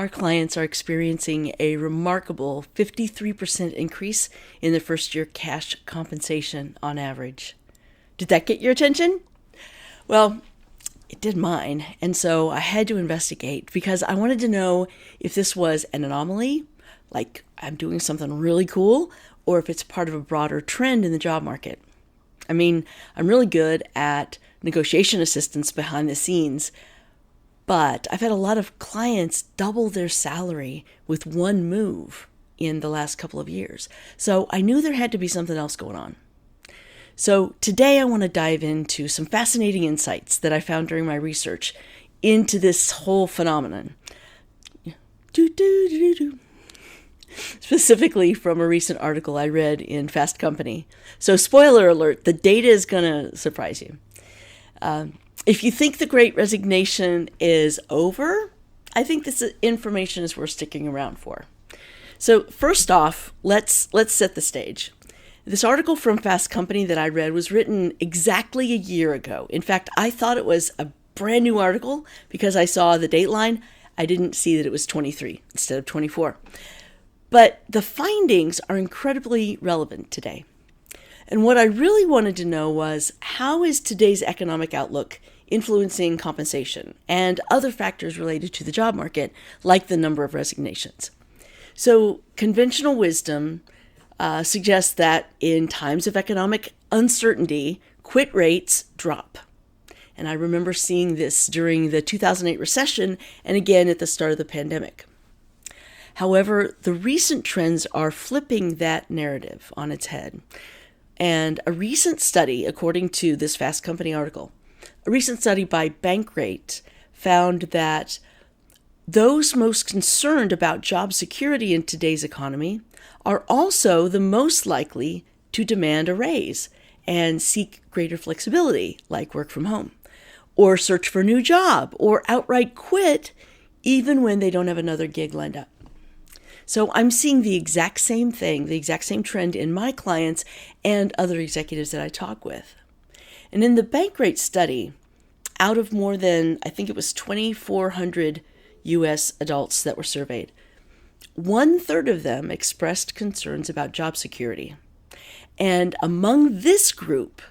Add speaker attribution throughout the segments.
Speaker 1: our clients are experiencing a remarkable 53% increase in their first year cash compensation on average. Did that get your attention? Well, it did mine. And so I had to investigate because I wanted to know if this was an anomaly, like I'm doing something really cool, or if it's part of a broader trend in the job market. I mean, I'm really good at negotiation assistance behind the scenes, but I've had a lot of clients double their salary with one move in the last couple of years. So I knew there had to be something else going on. So today I want to dive into some fascinating insights that I found during my research into this whole phenomenon. Specifically from a recent article I read in Fast Company. So spoiler alert, the data is going to surprise you. If you think the Great Resignation is over, I think this information is worth sticking around for. So first off, let's set the stage. This article from Fast Company that I read was written exactly a year ago. In fact, I thought it was a brand new article because I saw the dateline. I didn't see that it was 23 instead of 24. But the findings are incredibly relevant today. And what I really wanted to know was, how is today's economic outlook influencing compensation and other factors related to the job market, like the number of resignations? So conventional wisdom suggests that in times of economic uncertainty, quit rates drop. And I remember seeing this during the 2008 recession and again at the start of the pandemic. However, the recent trends are flipping that narrative on its head. And a recent study, according to this Fast Company article, a recent study by Bankrate found that those most concerned about job security in today's economy are also the most likely to demand a raise and seek greater flexibility, like work from home, or search for a new job, or outright quit even when they don't have another gig lined up. So I'm seeing the exact same thing, the exact same trend in my clients and other executives that I talk with. And in the Bankrate study, out of more than, I think it was 2,400 U.S. adults that were surveyed, 1/3 of them expressed concerns about job security. And among this group,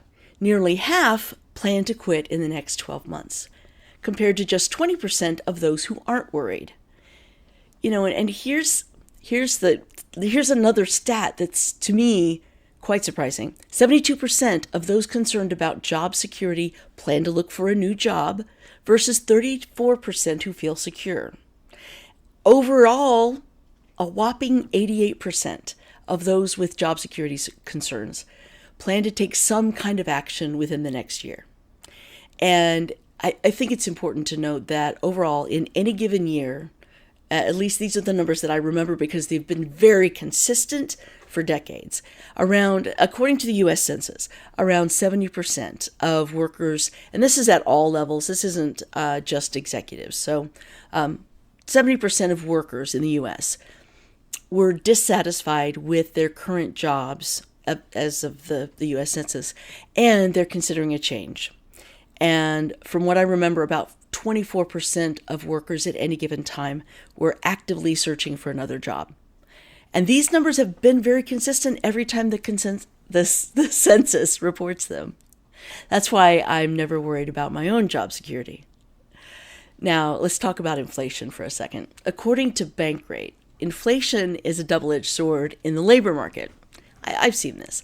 Speaker 1: nearly half plan to quit in the next 12 months, compared to just 20% of those who aren't worried. You know, and here's another stat that's, to me, quite surprising. 72% of those concerned about job security plan to look for a new job versus 34% who feel secure. Overall, a whopping 88% of those with job security concerns plan to take some kind of action within the next year. And I think it's important to note that overall, in any given year, at least these are the numbers that I remember because they've been very consistent for decades. According to the U.S. Census, around 70% of workers, and this is at all levels, this isn't just executives, so 70% of workers in the U.S. were dissatisfied with their current jobs as of the U.S. Census, and they're considering a change. And from what I remember, about 24% of workers at any given time were actively searching for another job. And these numbers have been very consistent every time the census reports them. That's why I'm never worried about my own job security. Now, let's talk about inflation for a second. According to Bankrate, inflation is a double-edged sword in the labor market. I've seen this.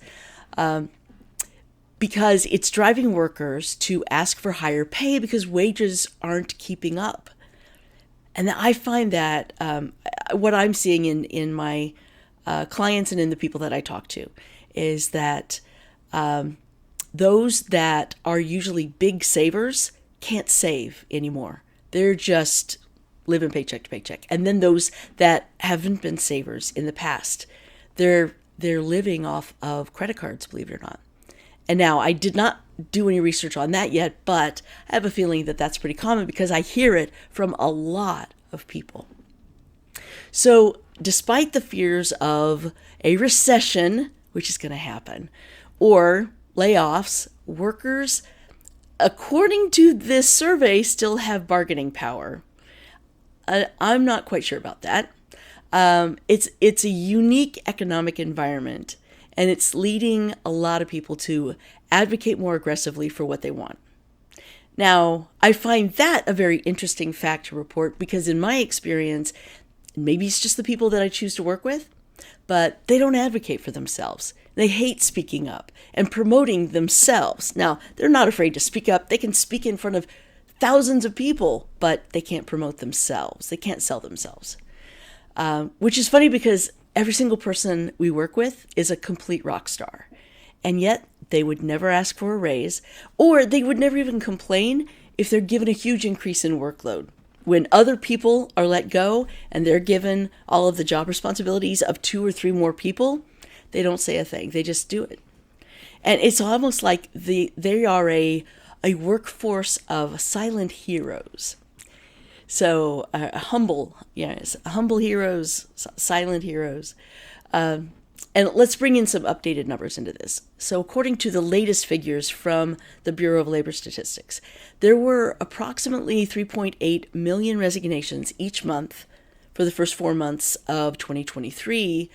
Speaker 1: Because it's driving workers to ask for higher pay because wages aren't keeping up. And I find that what I'm seeing in my clients and in the people that I talk to is that those that are usually big savers can't save anymore. They're just living paycheck to paycheck. And then those that haven't been savers in the past, they're living off of credit cards, believe it or not. And now I did not do any research on that yet, but I have a feeling that that's pretty common because I hear it from a lot of people. So despite the fears of a recession, which is going to happen, or layoffs, workers, according to this survey, still have bargaining power. I'm not quite sure about that. It's a unique economic environment, and it's leading a lot of people to advocate more aggressively for what they want. Now, I find that a very interesting fact to report because in my experience, maybe it's just the people that I choose to work with, but they don't advocate for themselves. They hate speaking up and promoting themselves. Now, they're not afraid to speak up. They can speak in front of thousands of people, but they can't promote themselves. They can't sell themselves. Which is funny because every single person we work with is a complete rock star. And yet they would never ask for a raise, or they would never even complain if they're given a huge increase in workload. When other people are let go and they're given all of the job responsibilities of 2 or 3 more people, they don't say a thing. They just do it. And it's almost like they are a workforce of silent heroes. So humble heroes, silent heroes. And let's bring in some updated numbers into this. So according to the latest figures from the Bureau of Labor Statistics, there were approximately 3.8 million resignations each month for the first 4 months of 2023.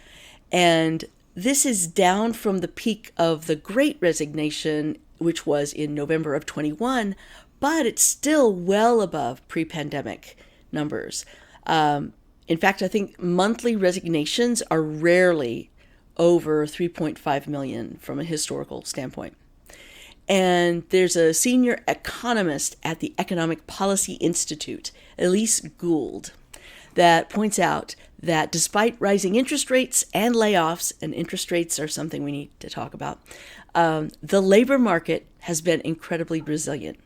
Speaker 1: And this is down from the peak of the Great Resignation, which was in November of 21, but it's still well above pre-pandemic numbers. In fact, I think monthly resignations are rarely over 3.5 million from a historical standpoint. And there's a senior economist at the Economic Policy Institute, Elise Gould, that points out that despite rising interest rates and layoffs, and interest rates are something we need to talk about, the labor market has been incredibly resilient.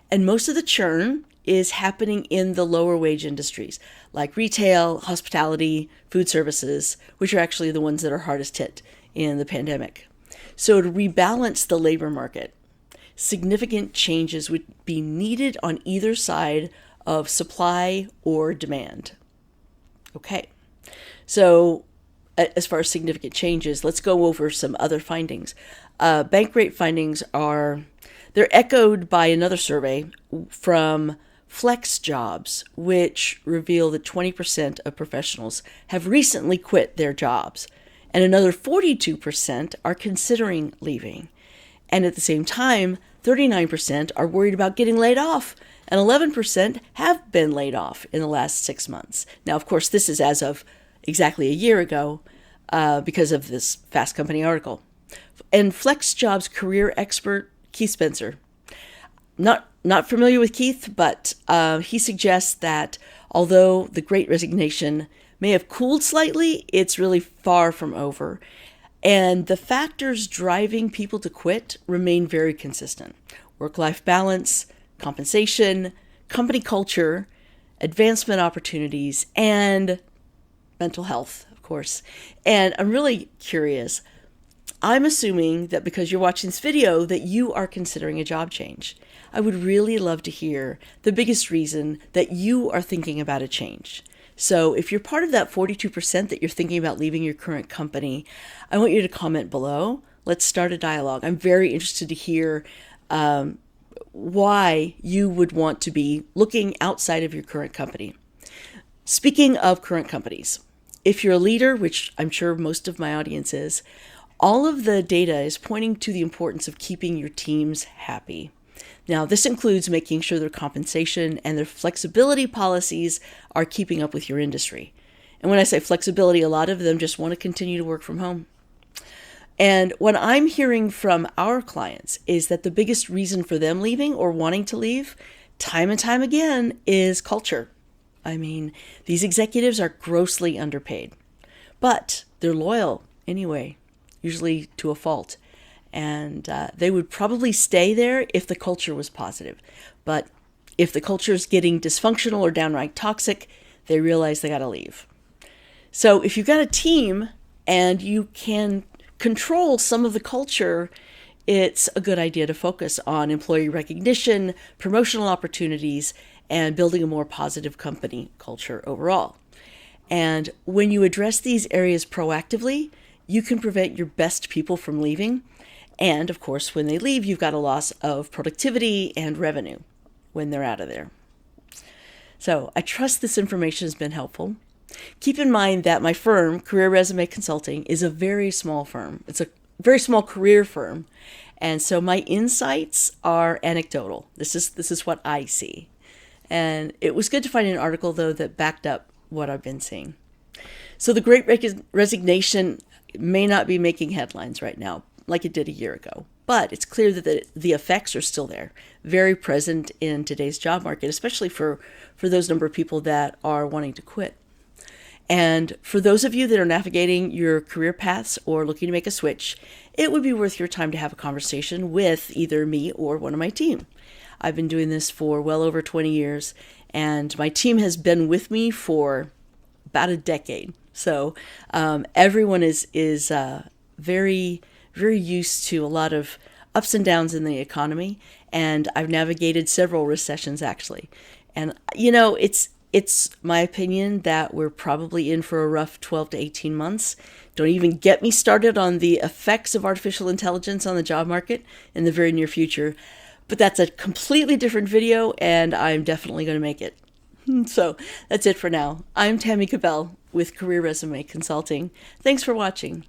Speaker 1: And most of the churn is happening in the lower wage industries like retail, hospitality, food services, which are actually the ones that are hardest hit in the pandemic. So to rebalance the labor market, significant changes would be needed on either side of supply or demand. Okay, so as far as significant changes, let's go over some other findings. Bankrate findings they're echoed by another survey from FlexJobs, which reveal that 20% of professionals have recently quit their jobs, and another 42% are considering leaving. And at the same time, 39% are worried about getting laid off, and 11% have been laid off in the last 6 months. Now, of course, this is as of exactly a year ago because of this Fast Company article. And FlexJobs career expert Keith Spencer, not familiar with Keith, but he suggests that although the Great Resignation may have cooled slightly, it's really far from over. And the factors driving people to quit remain very consistent. Work-life balance, compensation, company culture, advancement opportunities, and mental health, of course. And I'm really curious. I'm assuming that because you're watching this video that you are considering a job change. I would really love to hear the biggest reason that you are thinking about a change. So if you're part of that 42% that you're thinking about leaving your current company, I want you to comment below. Let's start a dialogue. I'm very interested to hear why you would want to be looking outside of your current company. Speaking of current companies, if you're a leader, which I'm sure most of my audience is, all of the data is pointing to the importance of keeping your teams happy. Now, this includes making sure their compensation and their flexibility policies are keeping up with your industry. And when I say flexibility, a lot of them just want to continue to work from home. And what I'm hearing from our clients is that the biggest reason for them leaving or wanting to leave, time and time again, is culture. I mean, these executives are grossly underpaid, but they're loyal anyway, usually to a fault. And they would probably stay there if the culture was positive. But if the culture is getting dysfunctional or downright toxic, they realize they got to leave. So if you've got a team and you can control some of the culture, it's a good idea to focus on employee recognition, promotional opportunities, and building a more positive company culture overall. And when you address these areas proactively, you can prevent your best people from leaving. And of course, when they leave, you've got a loss of productivity and revenue when they're out of there. So I trust this information has been helpful. Keep in mind that my firm, Career Resume Consulting, is a very small firm. It's a very small career firm. And so my insights are anecdotal. This is what I see. And it was good to find an article, though, that backed up what I've been seeing. So the Great Resignation may not be making headlines right now like it did a year ago, but it's clear that the effects are still there, very present in today's job market, especially for those number of people that are wanting to quit. And for those of you that are navigating your career paths or looking to make a switch, it would be worth your time to have a conversation with either me or one of my team. I've been doing this for well over 20 years, and my team has been with me for about a decade. So everyone is very, very used to a lot of ups and downs in the economy, and I've navigated several recessions, actually. And, it's my opinion that we're probably in for a rough 12 to 18 months. Don't even get me started on the effects of artificial intelligence on the job market in the very near future. But that's a completely different video, and I'm definitely going to make it. So that's it for now. I'm Tammy Kabell with Career Resume Consulting. Thanks for watching.